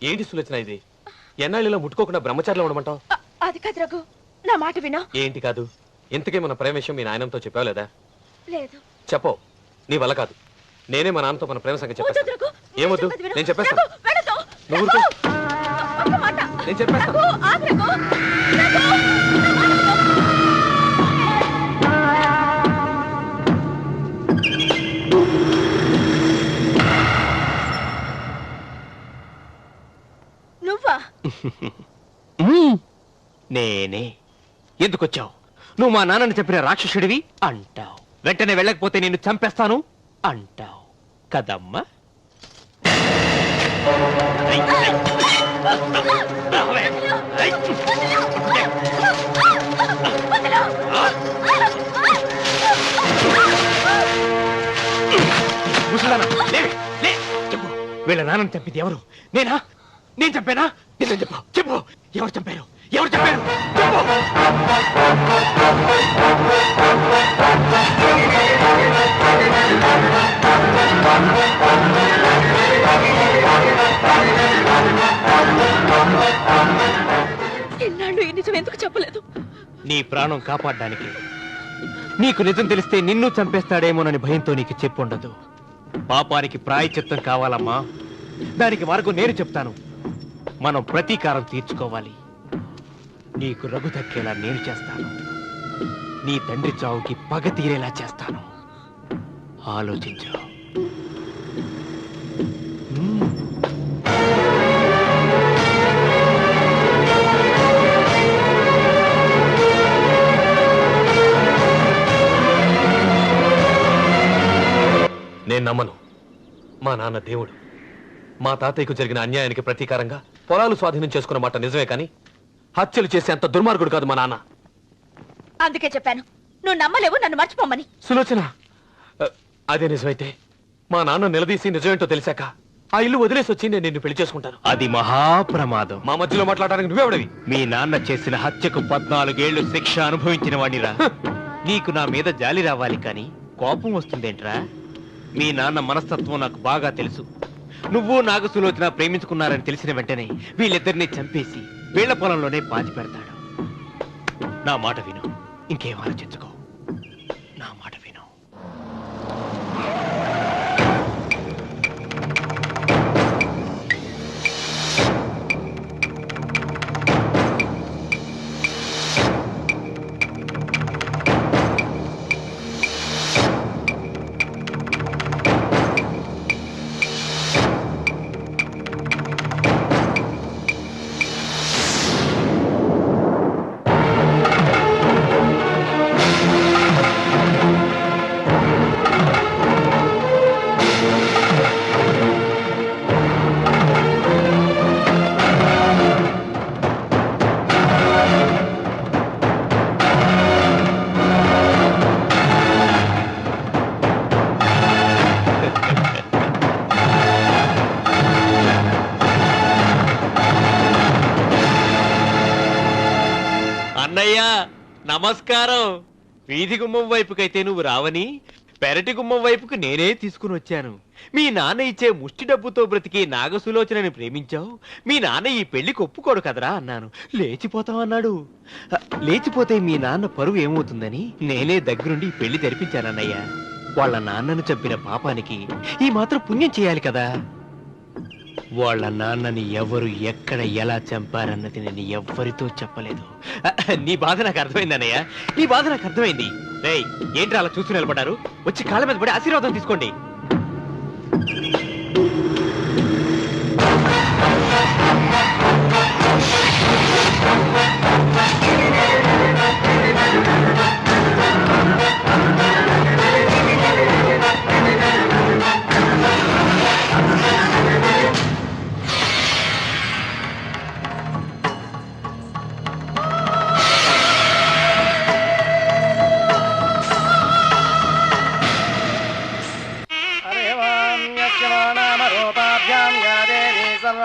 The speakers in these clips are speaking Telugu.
ఏంటి సులోచన ఇది? ఎన్నాళ్ళలో ముట్టుకోకుండా బ్రహ్మచారిలో ఉండమంటావు? అది కాదు రఘు, నా మాట విను. ఏంటి కాదు? ఇంతకీ మన ప్రేమ విషయం మీ నాయనంతో చెప్పావు లేదా? లేదు. చెప్పవు. నీ వల్ల కాదు. నేనే మా నాన్నతో మన ప్రేమ సంగతి చెప్పేస్తాను. ఏమొద్దు, నేను చెప్పేస్తాను. నువ్వు నేను చెప్పేస్తాను. నువ్వా? నేనే. ఎందుకొచ్చావు? నువ్వు మా నాన్నని చెప్పిన రాక్షసుడివి అంటావు. వెంటనే వెళ్ళకపోతే నిన్ను చంపేస్తాను అంటావు కదమ్మా. చెప్పు, వీళ్ళ నాన్నని చంపింది ఎవరు? నేనా? నేను చంపానా? నిజం చెప్పు. చెప్పు, ఎవరు చంపారు? ఎవరు చంపారు? చెప్పు. ఎన్నాళ్ళు ఈ నిజం ఎందుకు చెప్పలేదు? నీ ప్రాణం కాపాడడానికి. నీకు నిజం తెలిస్తే నిన్ను చంపేస్తాడేమోనని భయంతో నీకు చెప్పుండదు. పాపానికి ప్రాయశ్చిత్తం కావాలమ్మా. దానికి మార్గం నేను చెప్తాను. మనం ప్రతీకారం తీర్చుకోవాలి. నీకు రఘు దక్కేలా నేను చేస్తాను. నీ తండ్రి చావుకి పగ తీరేలా చేస్తాను. ఆలోచించు. నేను నమ్మను. మా నాన్న దేవుడు. మా తాతయ్యకు జరిగిన అన్యాయానికి ప్రతీకారంగా పొలాలు స్వాధీనం చేసుకున్న మాట నిజమే, కానీ హత్యలు చేసే అంత దుర్మార్గుడు కాదు మా నాన్న. అందుకే చెప్పాను, నువ్వు నమ్మలేవు, నన్ను మర్చిపోమని. సులోచన, అదే నిజమైతే మా నాన్న నిలదీసి నిజమేంటో తెలిసాక ఆ ఇల్లు వదిలేసి వచ్చి నేను నిన్ను పెళ్లి చేసుకుంటాను. అది మహాప్రమాదం. మా మధ్యలో మాట్లాడడానికి నువ్వెవడివి? మీ నాన్న చేసిన హత్యకు 14 ఏళ్లు శిక్ష అనుభవించిన వాడిరా. నీకు నా మీద జాలి రావాలి కానీ కోపం వస్తుందేంట్రా? మీ నాన్న మనస్తత్వం నాకు బాగా తెలుసు. నువ్వు నాగసులోచన ప్రేమించుకున్నారని తెలిసిన వెంటనే వీళ్ళిద్దరినీ చంపేసి వీళ్ల పొలంలోనే పాతి పెడతాడు. నా మాట విను, ఇంకేం ఆలోచించుకో. నా మాట విను. అన్నయ్య నమస్కారం. వీధి గుమ్మం వైపుకైతే నువ్వు రావని పెరటి గుమ్మం వైపుకు నేనే తీసుకుని వచ్చాను. మీ నాన్న ఇచ్చే ముష్టి డబ్బుతో బ్రతికి నాగసులోచనని ప్రేమించావు. మీ నాన్న ఈ పెళ్లికి ఒప్పుకోడు కదరా అన్నాను. లేచిపోతావన్నాడు. లేచిపోతే మీ నాన్న పరువు ఏమవుతుందని నేనే దగ్గరుండి ఈ పెళ్లి జరిపించానన్నయ్య. వాళ్ళ నాన్నను చంపిన పాపానికి ఈ మాత్రం పుణ్యం చేయాలి కదా. వాళ్ళ నాన్నని ఎవరు ఎక్కడ ఎలా చంపారన్నది నేను ఎవ్వరితో చెప్పలేదు. నీ బాధ నాకు అర్థమైంది అన్నయ్య, నీ బాధ నాకు అర్థమైంది. రేయ్, ఏంటి అలా చూస్తూ నిలబడ్డారు? వచ్చి కాళ్ళ మీద పడి ఆశీర్వాదం తీసుకోండి.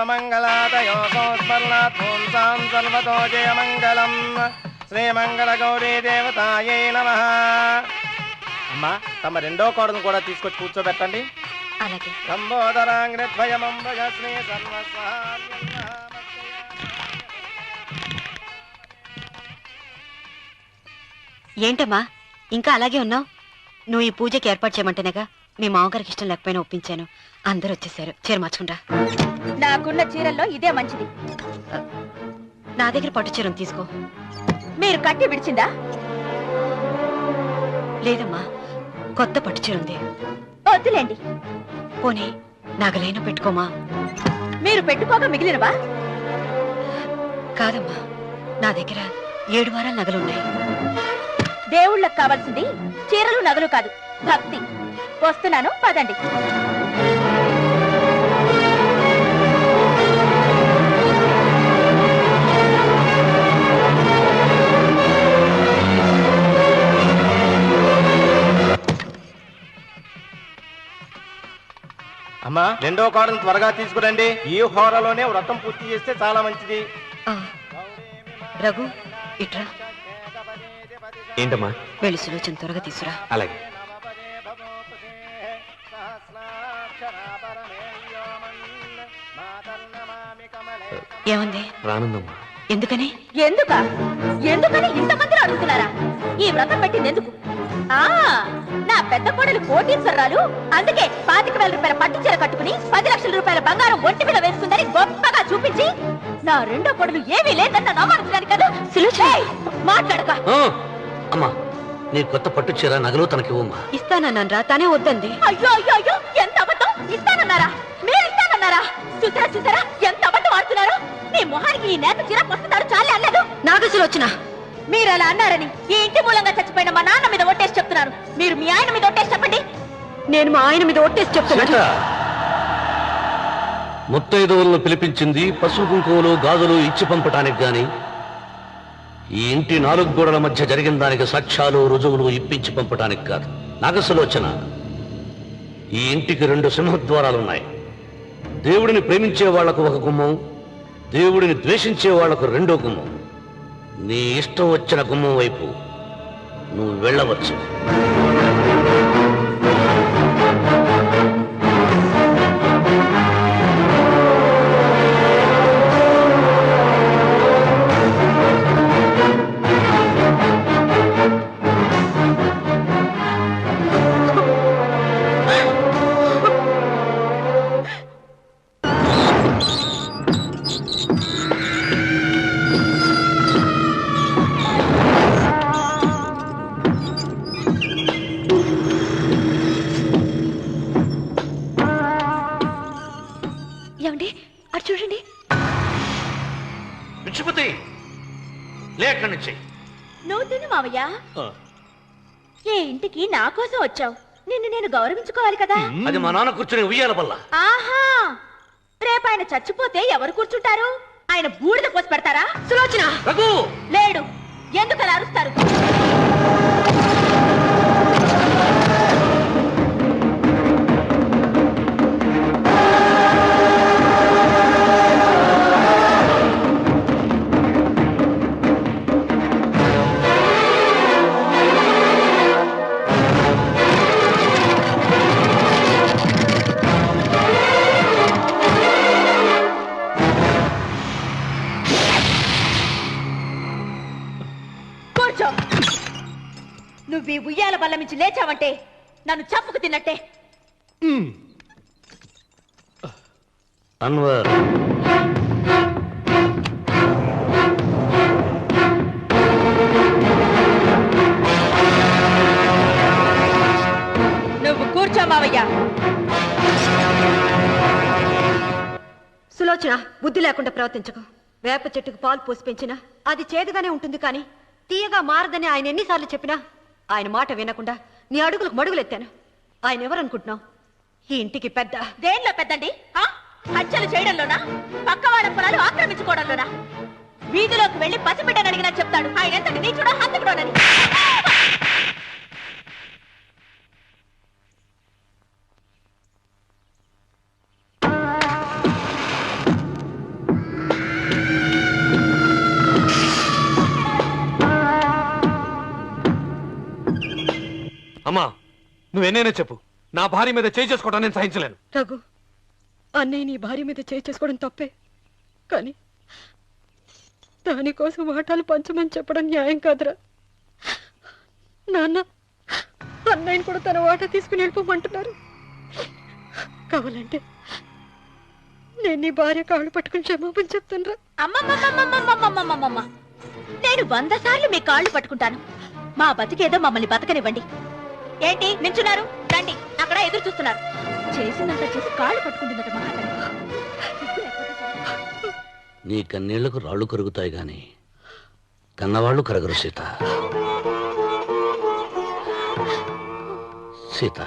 సర్వమంగళాదయో సంస్మరణాత్ పుంసాం సర్వతో జయమంగళం. శ్రీమంగళ గౌరీ దేవతాయై నమః. అమ్మా, తమ రెండో కోడను కూడా తీసుకొచ్చి కూర్చోబెట్టండి. అలాగే. లంబోదరాంగ్రద్వయమంబగ శ్రీ ఏంటమ్మా ఇంకా అలాగే ఉన్నావు? నువ్వు ఈ పూజకి ఏర్పాటు చేయమంటేనేగా మీ మామగారికి ఇష్టం లేకపోయినా ఒప్పించాను. అందరూ వచ్చేసారు. చీర మార్చుకుంటా. నాకున్న చీరల్లో ఇదే మంచిది. నా దగ్గర పట్టు చీరను తీసుకో. మీరు కట్టి విడిచిందా? లేదమ్మా, కొత్త పట్టు చీర ఉంది. వద్దులేండి. పోనీ నగలైనా పెట్టుకోమా. మీరు పెట్టుకోక మిగిలినవా? కాదమ్మా, నా దగ్గర 7 వారాల నగలున్నాయి. దేవుళ్ళకు కావాల్సింది చీరలు నగలు కాదు, భక్తి. వస్తున్నాను, పదండి. అమ్మా, రెండో కోడను త్వరగా తీసుకురండి. ఈ హోరలోనే వ్రతం పూర్తి చేస్తే చాలా మంచిది. రఘు, ఇట్రా. ఏంటమ్మా? వెళ్ళి సులోచన త్వరగా తీసురా. అలాగే. ఏముంది? రానుందమ్మా. ఎందుకని? ఎందుకని ఇంతమందిని అడుగుతున్నారా? ఈ వ్రతం పెట్టింది ఎందుకు? నా పెద్ద కోడలు కోటీశ్వరరాలు, అందుకే 25,000 రూపాయల పట్టు చీర కట్టుకుని 10 లక్షల రూపాయల బంగారం ఒంటి మీద వేస్తుందని గొప్పగా చూపించి, నా రెండో కోడలు ఏమీ లేదన్న నమ్మకం కదా. మాట్లాడక. అమ్మా, నీ కొత్త పట్టు చీర నగలు తనకివ్వమ్మా. ఇస్తానన్నాను రా, తానే వద్దంది. అయ్యో అయ్యో అయ్యో, ఎంత అబద్ధం! ఇస్తానన్నారా? మీరు ఇస్తానన్నారా? చూసారా చూసారా ఎంత అబద్ధం ఆడుతున్నారు? మీ మొహానికి ఈ నేత చీర వస్తున్నారు చాలే అన్నదు. నాకు సులోచన, మీరు అలా అన్నారని ఈ ఇంటి మూలంగా చచ్చిపోయిన మా నాన్న మీద ఒట్టేసి చెప్తున్నాను. మీరు మీ ఆయన మీద ఒట్టేసి చెప్పండి. నేను మా ఆయన మీద ఒట్టేసి చెప్తున్నాను. ముత్తైదువులను పిలిపించింది పసుపు కుంకుమలు గాజులు ఇచ్చి పంపటానికి గాని, ఈ ఇంటి 4 గోడల మధ్య జరిగిన దానికి సాక్ష్యాలు రుజువులు ఇప్పించి పంపటానికి కాదు. నాగసులోచన, ఈ ఇంటికి 2 సింహద్వారాలున్నాయి. దేవుడిని ప్రేమించే వాళ్లకు ఒక గుమ్మం, దేవుడిని ద్వేషించే వాళ్లకు 2వ గుమ్మం. నీ ఇష్టం వచ్చిన గుమ్మం వైపు నువ్వు వెళ్ళవచ్చు. ఏమండి, అటు చూడండి. విచ్చిపోతే లేక నుంచి నువ్వు తిను మావయ్య. ఏ ఇంటికి నా కోసం వచ్చావు, నిన్ను నేను గౌరవించుకోవాలి కదా. అది మా నాన్న కూర్చుని ఉయ్యాల వల్ల. ఆహా, రేపు ఆయన చచ్చిపోతే ఎవరు కూర్చుంటారు? ఆయన బూడిద పోసి పెడతారా? సులోచన, రఘు లేడు. ఎందుకు అలా అరుస్తారు? నువ్వు ఈ ఉయ్యాల బల్ల నుంచి లేచావంటే నన్ను చంపుకు తిన్నట్టే. అన్వర్, నువ్వు కూర్చో మావయ్య. సులోచన, బుద్ధి లేకుండా ప్రవర్తించకు. వేప చెట్టుకు పాలు పోసి పెంచినా అది చేదుగానే ఉంటుంది, కానీ తీయగా మారదని ఆయన ఎన్నిసార్లు చెప్పినా ఆయన మాట వినకుండా నీ అడుగులకు మడుగులెత్తాను. ఆయన ఎవరనుకుంటున్నావు? ఈ ఇంటికి పెద్ద. దేనిలో పెద్దండి? హత్యలు చేయడంలోనా? పక్క వాళ్ళ పొలాలు ఆక్రమించుకోవడంలోనా? వీధిలోకి వెళ్లి పసిబిడ్డని అడిగినా చెప్తాడు ఆయన ఎంతటి నీచుడో హంతకుడోనని. నువ్వెన్నైనా చెప్పు, నా భార్య మీద చేయి చేసుకోవడం నేను సహించలేను. రఘు, అన్నయ్య నీ భార్య మీద చేయి చేసుకోవడం తప్పే, కానీ దానికోసం వాటాలు పంచమని చెప్పడం న్యాయం కాదురా. నాన్న అన్నయ్యని కూడా తన వాటా తీసుకుని వెళ్ళిపోమంటున్నారు. కావాలంటే నేను నీ భార్య కాళ్ళు పట్టుకుని క్షమాపణ చెప్తానురా. అమ్మమ్మమ్మమ్మమ్మమ్మమ్మమ్మమ్మ, నేను 100 సార్లు మీ కాళ్ళు పట్టుకుంటాను. మా బతికేదో మమ్మల్ని బతకనివ్వండి. ఏంటి నించున్నారు? రండి, అక్కడ ఎదురు చూస్తున్నారు. చేసిందంతా చేసి కాళ్ళు పట్టుకుంటుందట మహాతల్లి. నీ కన్నీళ్లకు రాళ్ళు కరుగుతాయి గాని కన్నవాళ్ళు కరగరు సీత. సీత,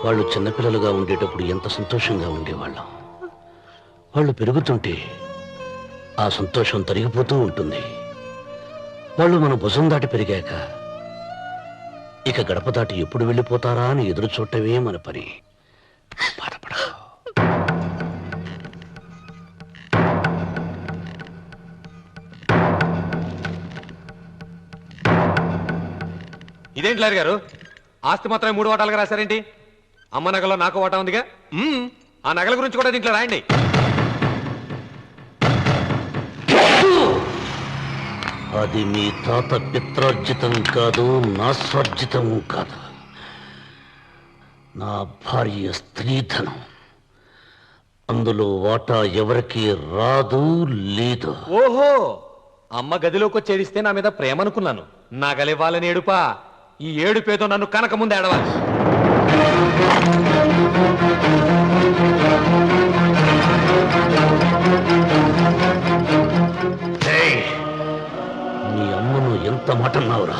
వాళ్ళు చిన్నపిల్లలుగా ఉండేటప్పుడు ఎంత సంతోషంగా ఉండేవాళ్ళం. వాళ్ళు పెరుగుతుంటే ఆ సంతోషం తరిగిపోతూ ఉంటుంది. వాళ్ళు మన భుజం దాటి పెరిగాక ఇక గడప దాటి ఎప్పుడు వెళ్ళిపోతారా అని ఎదురు చూడటమే మన పని. బాధపడ. ఇదేంటి లాయర్ గారు, ఆస్తి మాత్రమే 3 వాటాలుగా రాశారేంటి? అమ్మ నగలో నాకు వాటా ఉందిగా. ఆ నగల గురించి కూడా దీంట్లో రాయండి. అది మీ తాత పిత్రార్జితం కాదు, నా స్వార్జితం కాదు. నా భార్య స్త్రీధనం. అందులో వాటా ఎవరికి రాదు, లేదు. ఓహో, అమ్మ గదిలోకి వచ్చి ఏడిస్తే నా మీద ప్రేమ అనుకున్నాను. నగలివ్వాలని ఏడుపా. ఈ ఏడుపేదో నన్ను కనక ముందు ఏడవాలి. నీ అమ్మను ఎంత మాట అన్నావురా?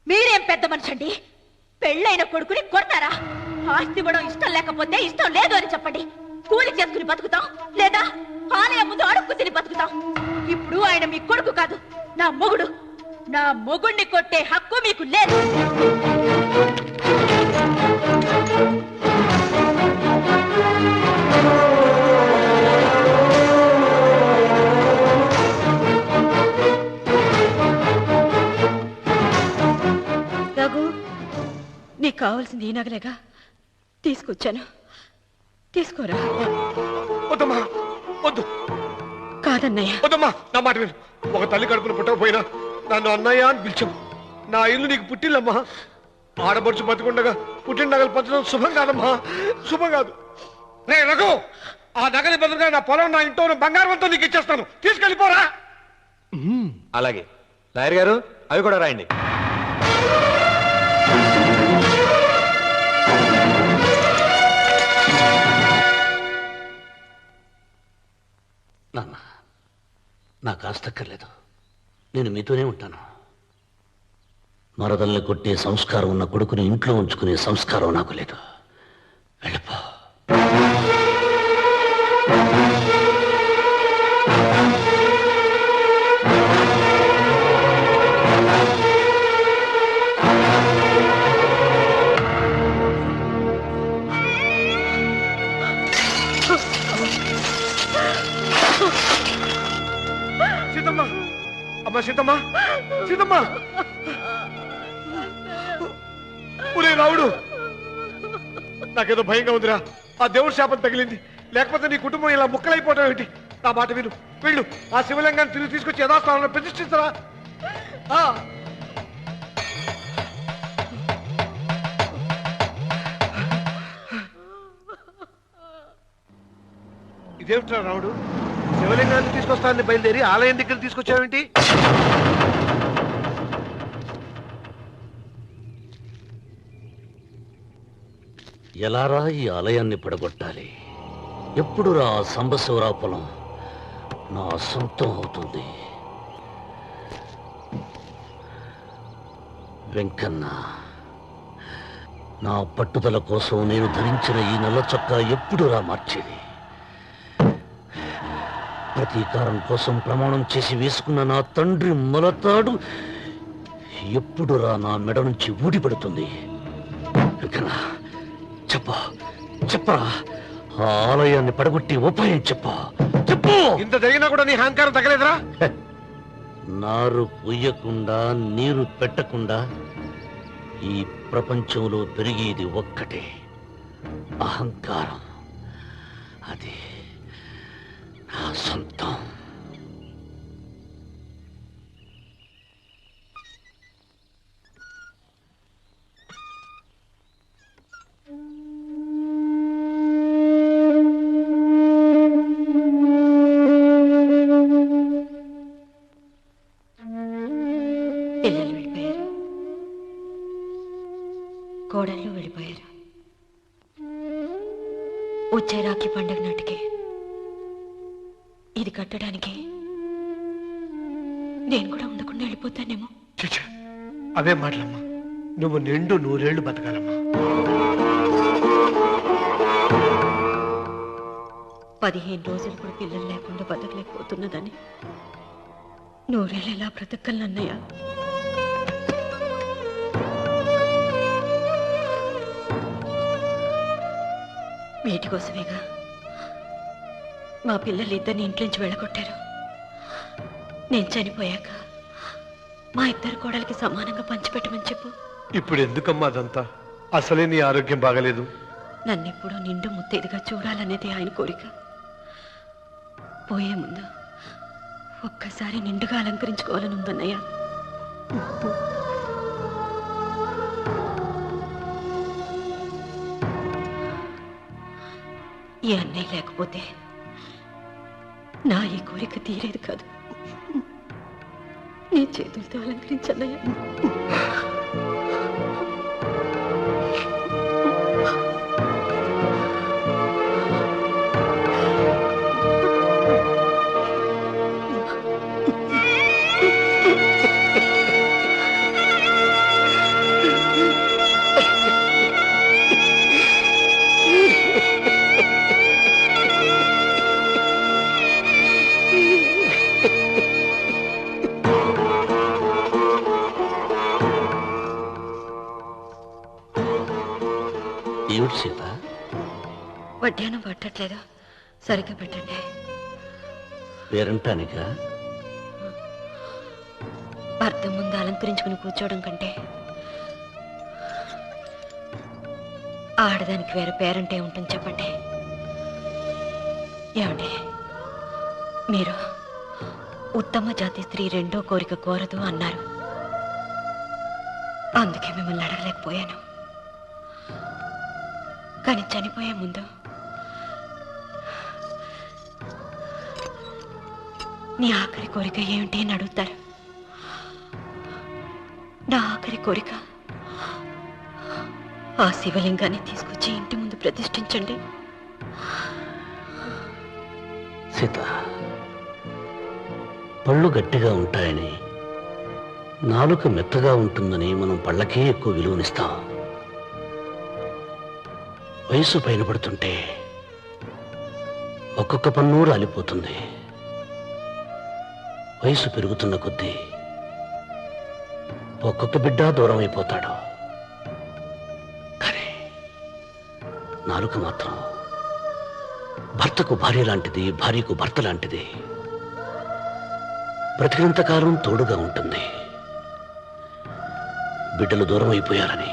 మీరేం పెద్ద మనిషండి? పెళ్ళైన కొడుకుని కొడతారా? ఆస్తి ఇవ్వడం ఇష్టం లేకపోతే ఇష్టం లేదు అని చెప్పండి. కూలి చేసుకుని బతుకుతాం, లేదా ఆలయం ముందు అడుక్కు తిని బతుకుతాం. ఇప్పుడు ఆయన మీ కొడుకు కాదు, నా మొగుడు. నా మొగుడిని కొట్టే హక్కు మీకు లేదు. రఘు, నీకు కావాల్సింది ఈ నగలేగా, తీసుకొచ్చాను. తీసుకోరా. వద్దమ్మా, వద్దు. కాదన్నయ్య. వద్దమ్మా, నా మాట విను. ఒక తల్లి కడుపును పుట్టకపోయినా నన్ను అన్నయ్య అని పిలిచావు. నా ఇల్లు నీకు పుట్టిల్లమ్మా. ఆడబడుచు బతుకుండగా పుట్టిన నగలు పంచడం శుభం కాదమ్మా, శుభం కాదు. రే రఘు, ఆ నగలి బదులుగా నా పొలం, నా ఇంట్లో బంగారంతో నీకు ఇచ్చేస్తాను. తీసుకెళ్ళిపోరా. అలాగే లాయర్ గారు, అవి కూడా రాయండి. నాన్న, నాకు ఆస్తక్కర్లేదు. నేను మీతోనే ఉంటాను. మరదల్ని కొట్టే సంస్కారం ఉన్న కొడుకుని ఇంట్లో ఉంచుకునే సంస్కారం నాకు లేదు. వెళ్ళిపో. సీతమ్మ, అమ్మ సీతమ్మ, సీతమ్మ. ఒరే రావుడు, నాకేదో భయంగా ఉందిరా. ఆ దేవుడి శాపం తగిలింది. లేకపోతే నీ కుటుంబం ఇలా ముక్కలైపోవటం ఏంటి? నా మాట విను, వెళ్ళు. ఆ శివలింగాన్ని తిరిగి తీసుకొచ్చి యథాస్థానంలో ప్రతిష్ఠించరా. ఇదేమిట్రా రావుడు, శివలింగాన్ని తీసుకొస్తానని బయలుదేరి ఆలయం దగ్గర తీసుకొచ్చావేంటి? ఎలారా ఈ ఆలయాన్ని పడగొట్టాలి? ఎప్పుడురా సంబశివరావు పొలం నా సొంతం అవుతుంది? వెంకన్న, నా పట్టుదల కోసం నేను ధరించిన ఈ నల్ల చొక్కా ఎప్పుడురా మార్చేది? ప్రతీకారం కోసం ప్రమాణం చేసి వేసుకున్న నా తండ్రి మొలతాడు ఎప్పుడురా నా మెడ నుంచి ఊడిపడుతుంది? వెంకన్న, చెప్పరా, ఆ ఆలయాన్ని పడగొట్టి ఉపాయం చెప్పు. ఇంత జరిగినా కూడా నీ అహంకారం తగ్గలేదురా? నారు పొయ్యకుండా నీరు పెట్టకుండా ఈ ప్రపంచంలో పెరిగేది ఒక్కటే, అహంకారం. అది నా సొంతం. పిల్లలు వెళ్ళిపోయారు, కోడళ్ళు వెళ్ళిపోయారు. వచ్చే రాఖీ పండుగ నాటికి ఇది కట్టడానికి నేను కూడా ఉండకుండా వెళ్ళిపోతానేమో. చచ్చా, అవే మాటలమ్మా. నువ్వు నిండు 100 ఏళ్ళు బతకాలమ్మా. 15 రోజులు కూడా పిల్లలు లేకుండా బతకలేకపోతున్నదని 100 ఏళ్ళు ఎలా బ్రతకలన్నయ్య? వీటి కోసమేగా మా పిల్లలు ఇద్దరిని ఇంట్లోంచి వెళ్ళగొట్టారు. నేను చనిపోయాక మా ఇద్దరు కోడలికి సమానంగా పంచిపెట్టమని చెప్పు. ఇప్పుడు ఎందుకమ్మా అదంతా? అసలే నీ ఆరోగ్యం బాగలేదు. నన్నెప్పుడూ నిండు ముత్తైదుగా చూడాలనేది ఆయన కోరిక. పోయే ముందు ఒక్కసారి నిండుగా అలంకరించుకోవాలని ఉందన్నయ్య. ఈ అన్నయ్య లేకపోతే నా ఈ కోరిక తీరేది కాదు. నీ చేతులతో అలంకరించన్నయ్య. ఏమిటి సీత? వడ్డానం పట్టట్లేదు, సరిగ్గా పెట్టండి. పేరంటానికా? భర్త ముందు అలంకరించుకుని కూర్చోవడం కంటే ఆడదానికి వేరే పేరంటే ఉంటుంది చెప్పండి. ఏమండి, మీరు ఉత్తమ జాతి స్త్రీ రెండో కోరిక కోరదు అన్నారు. అందుకే మిమ్మల్ని అడగలేకపోయాను. కానీ చనిపోయే ముందు నీ ఆఖరి కోరిక ఏమిటి అని అడుగుతారు. నా ఆఖరి కోరిక ఆ శివలింగాన్ని తీసుకొచ్చి ఇంటి ముందు ప్రతిష్ఠించండి. సీత, పళ్ళు గట్టిగా ఉంటాయని, నాలుక మెత్తగా ఉంటుందని మనం పళ్ళకే ఎక్కువ విలువనిస్తాం. వయసు పైన పడుతుంటే ఒక్కొక్క పన్ను రాలిపోతుంది. వయసు పెరుగుతున్న కొద్దీ ఒక్కొక్క బిడ్డ దూరం అయిపోతాడు. కానీ నాలుక మాత్రం భర్తకు భార్య లాంటిది, భార్యకు భర్త లాంటిది. బ్రతికినంతకాలం తోడుగా ఉంటుంది. బిడ్డలు దూరం అయిపోయారని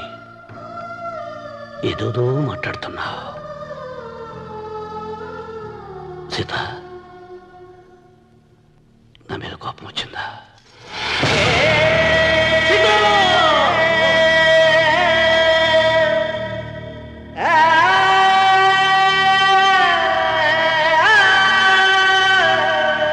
ఏదోదో మాట్లాడుతున్నా సీత.